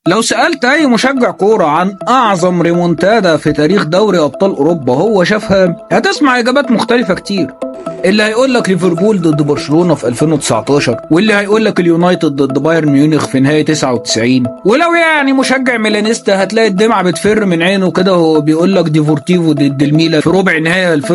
لو سألت أي مشجع كورة عن أعظم ريمونتادا في تاريخ دوري أبطال أوروبا هو شافها، هتسمع إجابات مختلفة كتير. اللي هيقول لك ليفربول ضد برشلونة في 2019، واللي هيقول لك اليونايتد ضد بايرن ميونخ في نهاية 99، ولو يعني مشجع ميلانيستا هتلاقي الدمعة بتفر من عينه كده وهو بيقول لك ديفورتيفو ضد الميلان في ربع نهائي 2004،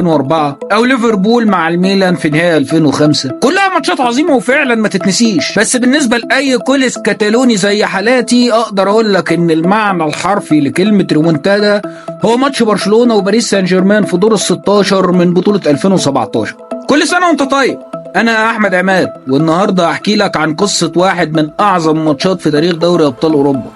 أو ليفربول مع الميلان في نهائي 2005. كلها ماتشات عظيمة وفعلا ما تتنسيش، بس بالنسبة لأي كوليس كتالوني زي حالاتي أقدر أقول لك إن المعنى الحرفي لكلمة ريمونتادا هو ماتش برشلونة وباريس سان جيرمان في دور ال16 من بطولة 2017. كل سنة وانت طيب. أنا أحمد عماد، والنهاردة هحكي لك عن قصة واحد من أعظم ماتشات في تاريخ دوري أبطال أوروبا.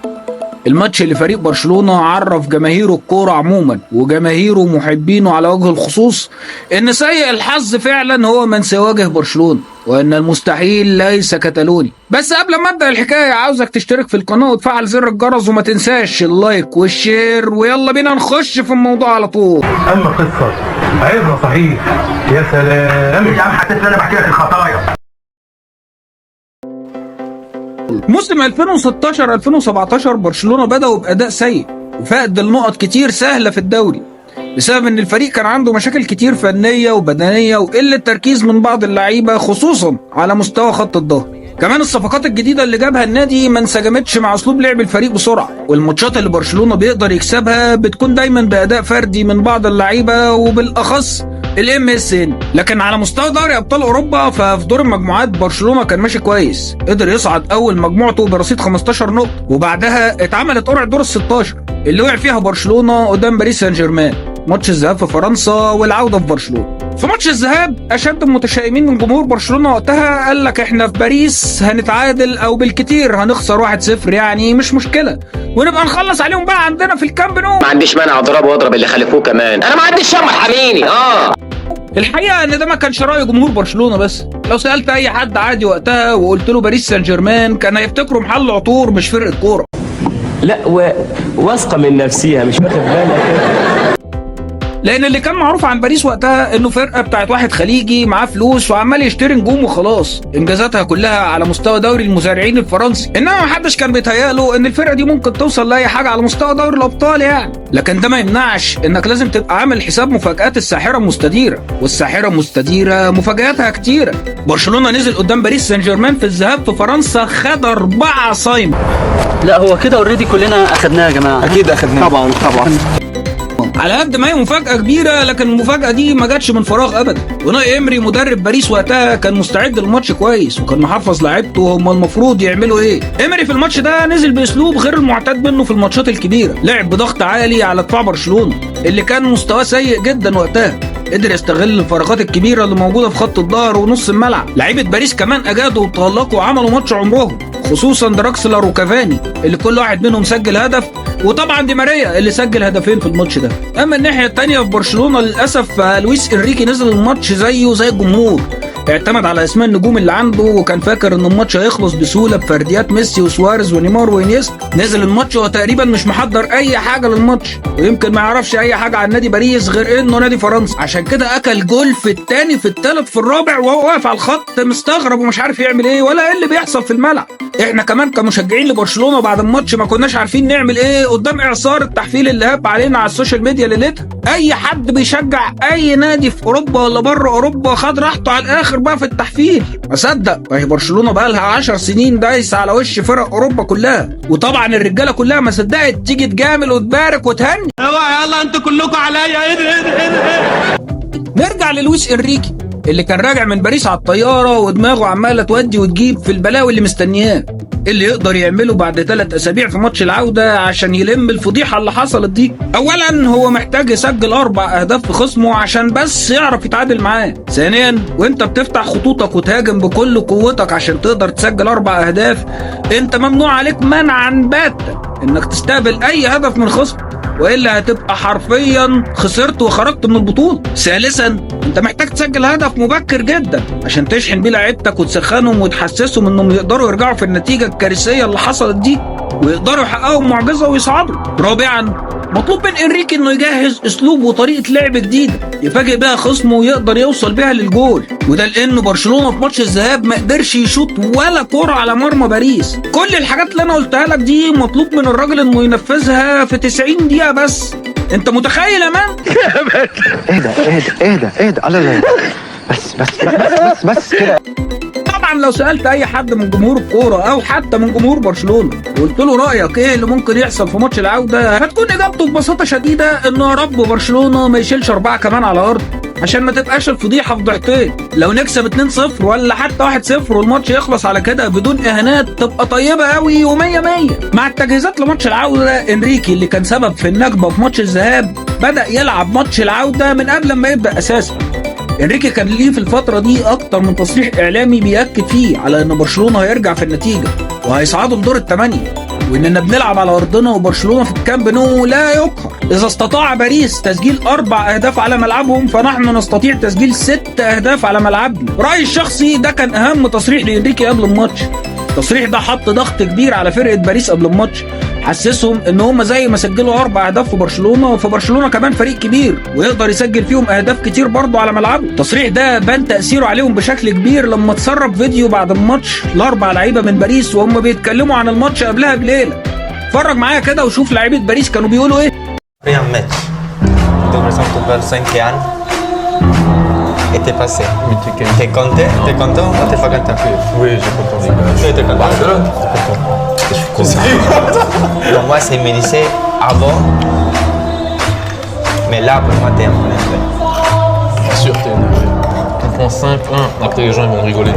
الماتش اللي فريق برشلونة عرف جماهيره الكورة عموما وجماهيره ومحبينه على وجه الخصوص إن سيء الحظ فعلا هو من سيواجه برشلونة، وإن المستحيل ليس كتالوني. بس قبل ما أبدأ الحكاية عاوزك تشترك في القناة وتفعل زر الجرس وما تنساش اللايك والشير، ويلا بينا نخش في الموضوع على طول. أما قصة عبرة صحيح. يا سلام، مش عم حسيت ان انا بحكي لك الخطايا. موسم 2016-2017 برشلونة بدأوا بأداء سيء وفقد النقط كتير سهلة في الدوري، بسبب ان الفريق كان عنده مشاكل كتير فنية وبدنية وقلة تركيز من بعض اللعيبة خصوصا على مستوى خط الظهر. كمان الصفقات الجديدة اللي جابها النادي ما انسجمتش مع اسلوب لعب الفريق بسرعة، والماتشات اللي برشلونة بيقدر يكسبها بتكون دايما بأداء فردي من بعض اللعيبة وبالأخص MSN. لكن على مستوى دوري ابطال اوروبا ففي دور المجموعات برشلونه كان ماشي كويس، قدر يصعد اول مجموعته برصيد 15 نقطه، وبعدها اتعملت قرعه دور ال16 اللي وقع فيها برشلونه قدام باريس سان جيرمان، ماتش الذهاب في فرنسا والعوده في برشلونه. في ماتش الذهاب اشد المتشائمين من جمهور برشلونه وقتها قال لك احنا في باريس هنتعادل او بالكتير هنخسر 1-0، يعني مش مشكله ونبقى نخلص عليهم بقى عندنا في الكامب نو. ما عنديش مانع اضربه واضرب اللي خلفوه كمان، انا ما عنديش شر حميني. الحقيقه ان ده ما كانش راي جمهور برشلونه بس. لو سالت اي حد عادي وقتها وقلت له باريس سان جيرمان كان هيفتكروا محل عطور مش فرقه كوره. لا واثقه من نفسها، مش واخد بالك، لان اللي كان معروف عن باريس وقتها انه فرقه بتاعت واحد خليجي معاه فلوس وعمال يشتري نجوم وخلاص، انجازاتها كلها على مستوى دوري المزارعين الفرنسي، انما محدش كان بيتهيأله ان الفرقه دي ممكن توصل لاي حاجه على مستوى دوري الابطال يعني. لكن ده ما يمنعش انك لازم تبقى عامل حساب مفاجآت الساحره مستديره، والساحره مستديره مفاجآتها كتيره. برشلونه نزل قدام باريس سان جيرمان في الذهاب في فرنسا خد 4 صايمه. لا هو كده اوريدي كلنا اخدناه يا جماعه. اكيد اخدناه طبعا. على قد ما هي مفاجأة كبيرة، لكن المفاجأة دي ما جاتش من فراغ أبدا. وناي إمري مدرب باريس وقتها كان مستعد للماتش كويس وكان محفظ لاعيبته هم المفروض يعملوا إيه. إمري في الماتش ده نزل بأسلوب غير المعتاد منه في الماتشات الكبيرة، لعب بضغط عالي على دفاع برشلونة اللي كان مستواه سيء جدا وقتها، قدر يستغل الفراغات الكبيرة اللي موجودة في خط الظهر ونص الملعب. لعيبة باريس كمان أجادوا وتألقوا وعملوا ماتش عمرهم، خصوصا دراكسلر وكافاني اللي كل واحد منهم سجل هدف، وطبعا دي ماريا اللي سجل هدفين في الماتش ده. اما الناحيه الثانيه في برشلونه للاسف لويس انريكي نزل الماتش زيه زي الجمهور، اعتمد على اسماء النجوم اللي عنده وكان فاكر ان الماتش هيخلص بسهوله بفرديات ميسي وسواريز ونيمار وانيستا. نزل الماتش وهو تقريبا مش محضر اي حاجه للماتش، ويمكن ما يعرفش اي حاجه عن نادي باريس غير انه نادي فرنسا، عشان كده اكل جول في الثاني في الثالث في الرابع وهو واقف على الخط مستغرب ومش عارف يعمل ايه ولا ايه اللي بيحصل في الملعب. احنا كمان كمشجعين لبرشلونه بعد الماتش ما كناش عارفين نعمل ايه قدام اعصار التحفيل اللي هاب علينا على السوشيال ميديا ليلتها. اي حد بيشجع اي نادي في اوروبا ولا بره اوروبا خد راحته على الاخر بقى في التحفيل. اصدق وهي برشلونه بقى لها 10 سنين دايسه على وش فرق اوروبا كلها، وطبعا الرجاله كلها ما صدقت تيجي تجامل وتبارك وتهني. يلا انتوا كلكم عليا. ايه نرجع للويس انريكي اللي كان راجع من باريس على الطياره ودماغه عماله تودي وتجيب في البلاوي اللي مستنياه. اللي يقدر يعمله بعد 3 أسابيع في ماتش العوده عشان يلم الفضيحه اللي حصلت دي؟ اولا هو محتاج يسجل 4 أهداف في خصمه عشان بس يعرف يتعادل معاه. ثانيا وانت بتفتح خطوطك وتهاجم بكل قوتك عشان تقدر تسجل 4 أهداف، انت ممنوع عليك منعا باتا انك تستقبل اي هدف من خصم، والا هتبقى حرفيا خسرت وخرجت من البطوله. ثالثا انت محتاج تسجل هدف مبكر جدا عشان تشحن بيه لعيبتك وتسخنهم وتحسسهم انهم يقدروا يرجعوا في النتيجه الكارثيه اللي حصلت دي ويقدروا يحققوا معجزه ويصعدوا. رابعا مطلوب من انريكي انه يجهز اسلوب وطريقه لعب جديده يفاجئ بيها خصمه ويقدر يوصل بيها للجول، وده لانه برشلونه في ماتش الذهاب ما قدرش يشوط ولا كوره على مرمى باريس. كل الحاجات اللي انا قلتها لك دي مطلوب من الراجل انه ينفذها في 90 دقيقه بس. انت متخيل يا مان؟ اهدى لا بس كده. طبعا لو سالت اي حد من جمهور الكوره او حتى من جمهور برشلونه وقلت له رايك ايه اللي ممكن يحصل في ماتش العوده، هتكون اجابته ببساطه شديده انه يا رب برشلونه ما يشيلش 4 كمان على الارض عشان ما تبقاش الفضيحه في ضيعتين. لو نكسب 2-0 ولا حتى 1-0 والماتش يخلص على كده بدون اهانات تبقى طيبه قوي و100. مع التجهيزات لماتش العوده، انريكي اللي كان سبب في النكبه في ماتش الذهاب بدا يلعب ماتش العوده من قبل ما يبدا اساسا. انريكي كان ليه في الفترة دي أكتر من تصريح إعلامي بيأكد فيه على إن برشلونة هيرجع في النتيجة وهيصعدوا لدور الثمانية، وإننا بنلعب على أرضنا وبرشلونة في الكامب نو لا يقهر. إذا استطاع باريس تسجيل 4 أهداف على ملعبهم فنحن نستطيع تسجيل 6 أهداف على ملعبنا. رأيي الشخصي ده كان أهم تصريح لإنريكي قبل الماتش. التصريح ده حط ضغط كبير على فرقة باريس قبل الماتش، حسسهم ان هم زي ما سجلوا 4 أهداف في برشلونه، فبرشلونه كمان فريق كبير ويقدر يسجل فيهم اهداف كتير برضه على ملعبه. التصريح ده بان تاثيره عليهم بشكل كبير لما اتسرب فيديو بعد الماتش ل4 لعيبه من باريس وهم بيتكلموا عن الماتش قبلها بليله. اتفرج معايا كده وشوف لعيبه باريس كانوا بيقولوا ايه. Un match de présente 25 ans était passé. T'es content ou t'es pas content? Oui, j'ai content. Tu étais content? Je suis content. Pour moi, c'est me disait avant, mais là, pour moi, t'es un peu énervé. Bien sûr, t'es énervé. On prend 5-1, après les gens ils vont rigoler.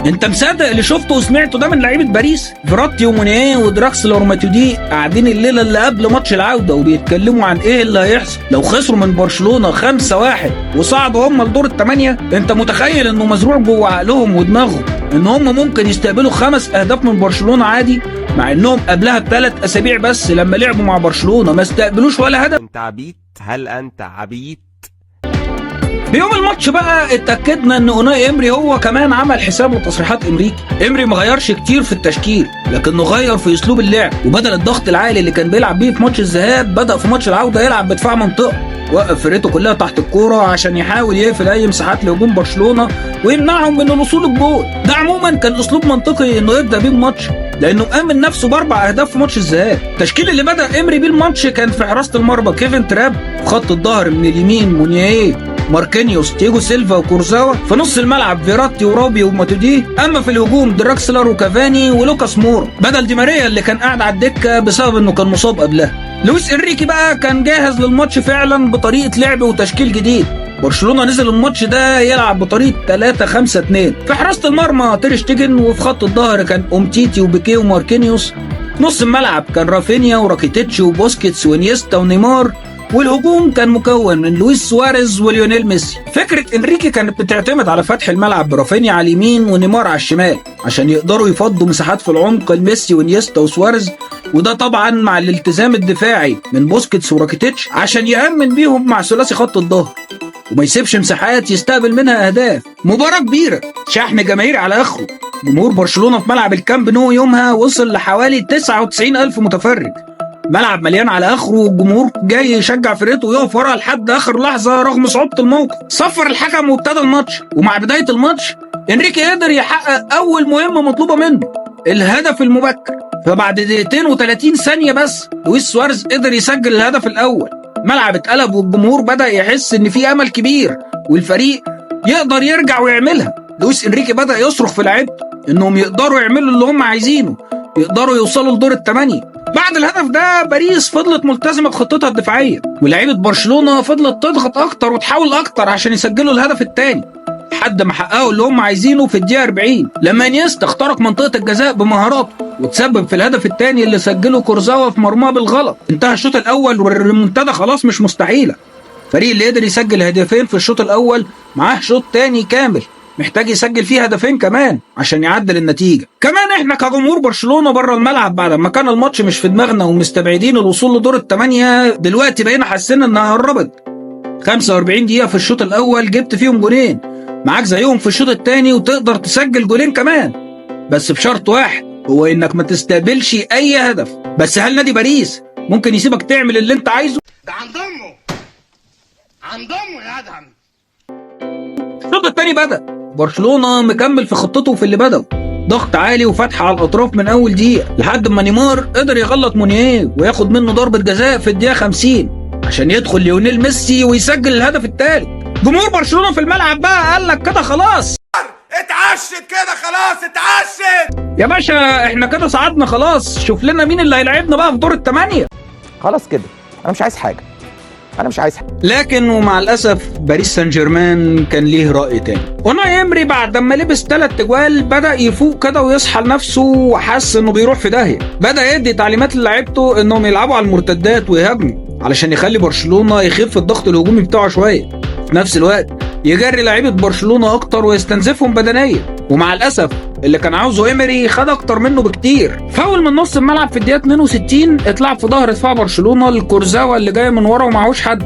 انت مصدق اللي شفته وسمعته ده من لعيبه باريس؟ فيراتي ومونيه ودراكسلر وماتودي قاعدين الليله اللي قبل ماتش العوده وبيتكلموا عن ايه اللي هيحصل لو خسروا من برشلونه 5-1 وصعدوا هم لدور الثمانيه. انت متخيل انه مزروع جوه عقلهم ودماغهم ان هم ممكن يستقبلوا 5 أهداف من برشلونه عادي، مع انهم قبلها ب3 أسابيع بس لما لعبوا مع برشلونه ما استقبلوش ولا هدف. انت عبيط؟ هل انت عبيط؟ بيوم الماتش بقى اتأكدنا ان اوناي امري هو كمان عمل حساب لتصريحات انريكي. امري ما غيرش كتير في التشكيل لكنه غير في اسلوب اللعب، وبدل الضغط العالي اللي كان بيلعب بيه في ماتش الذهاب بدأ في ماتش العودة يلعب بدفاع منطقة، وقف فرقته كلها تحت الكورة عشان يحاول يقفل اي مساحات لهجوم برشلونة ويمنعهم من الوصول للجول. ده عموما كان اسلوب منطقي انه يبدأ بيه الماتش لانه مأمن نفسه ب4 أهداف في ماتش الذهاب. التشكيل اللي بدأ امري بيه الماتش كان في حراسة المرمى كيفن تراب، في خط الظهر من اليمين مونيه، ماركينيوس، تياجو سيلفا وكورزاوا، في نص الملعب فيراتي ورابي وماتودي، اما في الهجوم دراكسلر وكافاني ولوكاس مورا بدل دي ماريا اللي كان قاعد على الدكه بسبب انه كان مصاب قبلها. لويس انريكي بقى كان جاهز للماتش فعلا بطريقه لعب وتشكيل جديد. برشلونه نزل الماتش ده يلعب بطريقه 3-5-2، في حراسه المرمى تير شتيجن، وفي خط الظهر كان اومتيتي وبيكيه وماركينيوس، نص الملعب كان رافينيا وراكيتيتش وبوسكيتس وانيستا ونيمار، والهجوم كان مكون من لويس سواريز وليونيل ميسي. فكرة انريكي كانت بتعتمد على فتح الملعب برافينيا على اليمين ونيمار على الشمال عشان يقدروا يفضوا مساحات في العمق لميسي وانيستا وسواريز، وده طبعا مع الالتزام الدفاعي من بوسكيتس وراكيتيتش عشان يأمن بيهم مع ثلاثي خط الظهر وما يسيبش مساحات يستقبل منها اهداف. مباراة كبيرة، شحن جماهيري على اخره. جمهور برشلونة في ملعب الكامب نو يومها وصل لحوالي 99,000 متفرج. ملعب مليان على اخره والجمهور جاي يشجع فرقته ويقف ورا لحد اخر لحظه رغم صعوبه الموقف. صفر الحكم وابتدى الماتش، ومع بدايه الماتش انريكي قدر يحقق اول مهمه مطلوبه منه، الهدف المبكر. فبعد 2:30 ثانيه بس لويس سواريز قدر يسجل الهدف الاول. ملعب اتقلب والجمهور بدا يحس ان في امل كبير والفريق يقدر يرجع ويعملها. لويس انريكي بدا يصرخ في لعيبته انهم يقدروا يعملوا اللي هم عايزينه، يقدروا يوصلوا لدور الثمانيه. بعد الهدف ده باريس فضلت ملتزمه بخطتها الدفاعيه، ولاعيبه برشلونه فضلت تضغط اكتر وتحاول اكتر عشان يسجلوا الهدف الثاني لحد ما حققوا اللي هم عايزينه في الدقيقه 40 لما انيستا اخترق منطقه الجزاء بمهاراته وتسبب في الهدف الثاني اللي سجله كورزاوا في مرماه بالغلط. انتهى الشوط الاول والريمونتادا خلاص مش مستحيله. الفريق اللي قدر يسجل هدفين في الشوط الاول معاه شوط ثاني كامل محتاج يسجل فيه هدفين كمان عشان يعدل النتيجه. كمان احنا كجمهور برشلونه بره الملعب بعد ما كان الماتش مش في دماغنا ومستبعدين الوصول لدور الثمانيه، دلوقتي بقينا حاسين انها قربت. 45 دقيقه في الشوط الاول جبت فيهم جولين، معاك زيهم في الشوط الثاني وتقدر تسجل جولين كمان، بس بشرط واحد، هو انك ما تستقبلش اي هدف. بس هل نادي باريس ممكن يسيبك تعمل اللي انت عايزه. ده عند امه يا ادهم. الشوط الثاني بدأ برشلونة مكمل في خطته في اللي بدأه، ضغط عالي وفتح على الاطراف من اول دقيقه لحد ما نيمار قدر يغلط مونيه وياخد منه ضربه جزاء في الدقيقه 50 عشان يدخل ليونيل ميسي ويسجل الهدف الثالث. جمهور برشلونه في الملعب بقى قال لك كده خلاص، اتعشت كده خلاص، اتعشت يا باشا احنا كده صعدنا خلاص، شوف لنا مين اللي هيلاعبنا بقى في دور الثمانيه. خلاص كده انا مش عايز حاجه، انا مش عايز حاجه. لكن ومع الاسف باريس سان جيرمان كان ليه راي تاني. وناي امري بعد ما لبس 3 اجوال بدا يفوق كده ويصحى لنفسه وحس انه بيروح في داهيه، بدا يدي تعليمات للاعيبته انهم يلعبوا على المرتدات ويهاجموا علشان يخلي برشلونه يخف الضغط الهجومي بتاعه شويه، في نفس الوقت يجري لعيبه برشلونه اكتر ويستنزفهم بدنيا. ومع الاسف اللي كان عاوزه ايمري خد اكتر منه بكتير. فاول من نص الملعب في الدقيقه 62 اتلعب في ظهر دفاع برشلونه الكورزاوا اللي جاي من ورا ومعهوش حد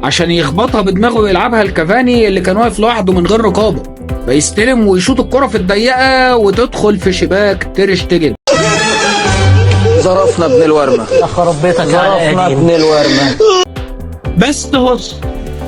عشان يخبطها بدماغه ويلعبها لكافاني اللي كان واقف لوحده من غير رقابه، فيستلم ويشوط الكره في الضيقه وتدخل في شباك تير شتيجن. ظرفنا ابن الورمه، خرب بيتك يا ظرفنا ابن الورمه. بس هص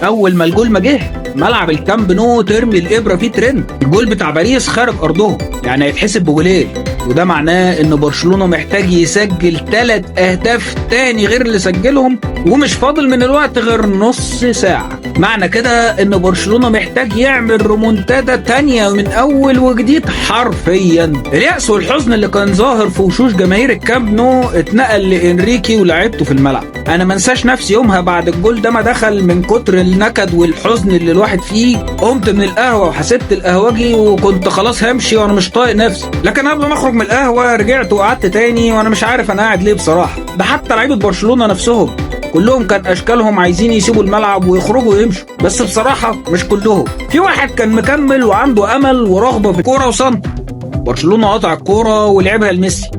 اول ما الجول ما جه ملعب الكامب نو ترمي الابره فيه ترند. الجول بتاع باريس خارج ارضهم يعني هيتحسب بجولين، وده معناه ان برشلونه محتاج يسجل 3 اهداف تاني غير اللي سجلهم، ومش فاضل من الوقت غير نص ساعه. معنى كده ان برشلونه محتاج يعمل ريمونتادا تانيه من اول وجديد حرفيا. اليأس والحزن اللي كان ظاهر في وشوش جماهير الكامب نو اتنقل لانريكي ولاعيبته في الملعب. انا ما انساش نفسي يومها بعد الجول ده ما دخل، من كتر النكد والحزن اللي الواحد فيه قمت من القهوه وحسبت القهوجي وكنت خلاص همشي وانا مش طايق نفسي. لكن قبل ما اخرج من القهوه رجعت وقعدت تاني وانا مش عارف انا قاعد ليه بصراحه. ده حتى لعيبه برشلونه نفسهم كلهم كان اشكالهم عايزين يسيبوا الملعب ويخرجوا ويمشوا، بس بصراحه مش كلهم. في واحد كان مكمل وعنده امل ورغبه في الكوره وصمت. برشلونه قطع الكوره ولعبها لميسي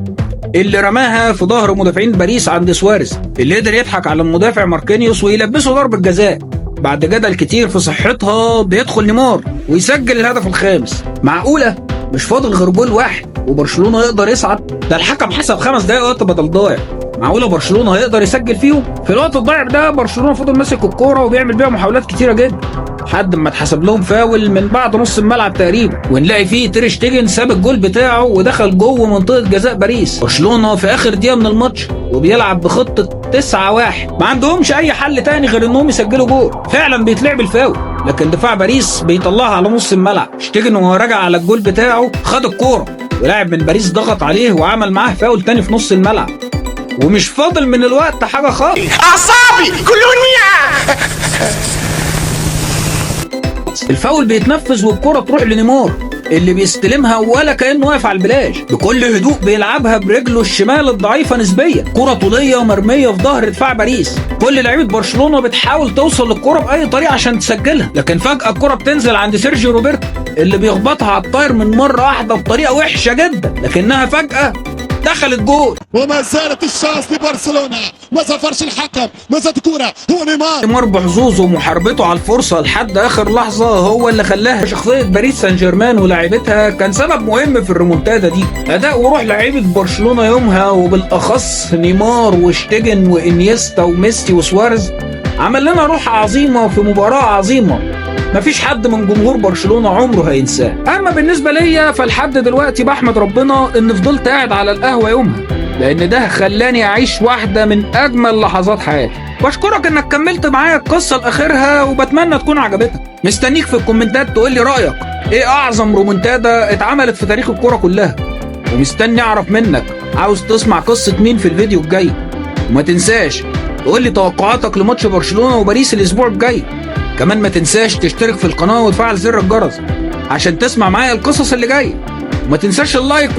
اللي رماها في ظهر مدافعين باريس عند سواريز اللي قدر يضحك على المدافع ماركينيوس ويلبسه ضربه جزاء. بعد جدل كتير في صحتها بيدخل نيمار ويسجل الهدف الخامس. معقوله مش فاضل غير جول واحد وبرشلونه يقدر يصعد؟ ده الحكم حسب 5 دقايق وقت بدل ضايع. معقوله برشلونه هيقدر يسجل فيهم؟ في الوقت الضايع ده برشلونه فضل ماسك الكوره وبيعمل بيها محاولات كتيره جدا لحد ما اتحسب لهم فاول من بعد نص الملعب تقريبا، ونلاقي فيه تير شتيجن ساب الجول بتاعه ودخل جوه منطقه جزاء باريس. برشلونه في اخر دقيقه من الماتش وبيلعب بخطه 9-1، ما عندهمش اي حل تاني غير انهم يسجلوا جول. فعلا بيتلعب الفاول، لكن دفاع باريس بيطلعها على نص الملعب. شتيجن وهو راجع على الجول بتاعه خد الكوره ولاعب من باريس ضغط عليه وعمل معاه فاول تاني في نص الملعب، ومش فاضل من الوقت حاجه خالص. اعصابي كلونيا. الفاول بيتنفذ والكرة تروح لنيمار اللي بيستلمها ولا كأنه واقف على البلاج، بكل هدوء بيلعبها برجله الشمال الضعيفة نسبيا، كرة طولية ومرمية في ظهر دفاع باريس. كل لعيبة برشلونة بتحاول توصل للكرة بأي طريقة عشان تسجلها، لكن فجأة الكرة بتنزل عند سيرجيو روبرتو اللي بيخبطها على الطاير من مرة واحدة بطريقة وحشة جدا، لكنها فجأة دخلت جول. وما زالت الشانس لبرشلونه، ما سافرش الحكم، ما زالت كوره، هو نيمار بحظوظه ومحاربته على الفرصه لحد اخر لحظه هو اللي خلاها شخصيه باريس سان جيرمان ولاعيبتها كان سبب مهم في الريمونتادا دي. اداء وروح لعيبه برشلونه يومها وبالاخص نيمار وشتيجن وانيستا وميسي وسواريز عمل لنا روح عظيمه في مباراه عظيمه مفيش حد من جمهور برشلونه عمره هينساه. اما بالنسبه ليا فلحد دلوقتي بحمد ربنا ان فضلت قاعد على القهوه يومها، لان ده خلاني اعيش واحده من اجمل لحظات حياتي. بشكرك انك كملت معايا القصه لاخرها وبتمنى تكون عجبتك. مستنيك في الكومنتات تقول لي رايك ايه اعظم رومونتادا اتعملت في تاريخ الكوره كلها، ومستني اعرف منك عاوز تسمع قصه مين في الفيديو الجاي. وما تنساش تقول لي توقعاتك لماتش برشلونه وباريس الاسبوع الجاي. كمان ما تنساش تشترك في القناه وتفعل زر الجرس عشان تسمع معايا القصص اللي جايه. وما تنساش اللايك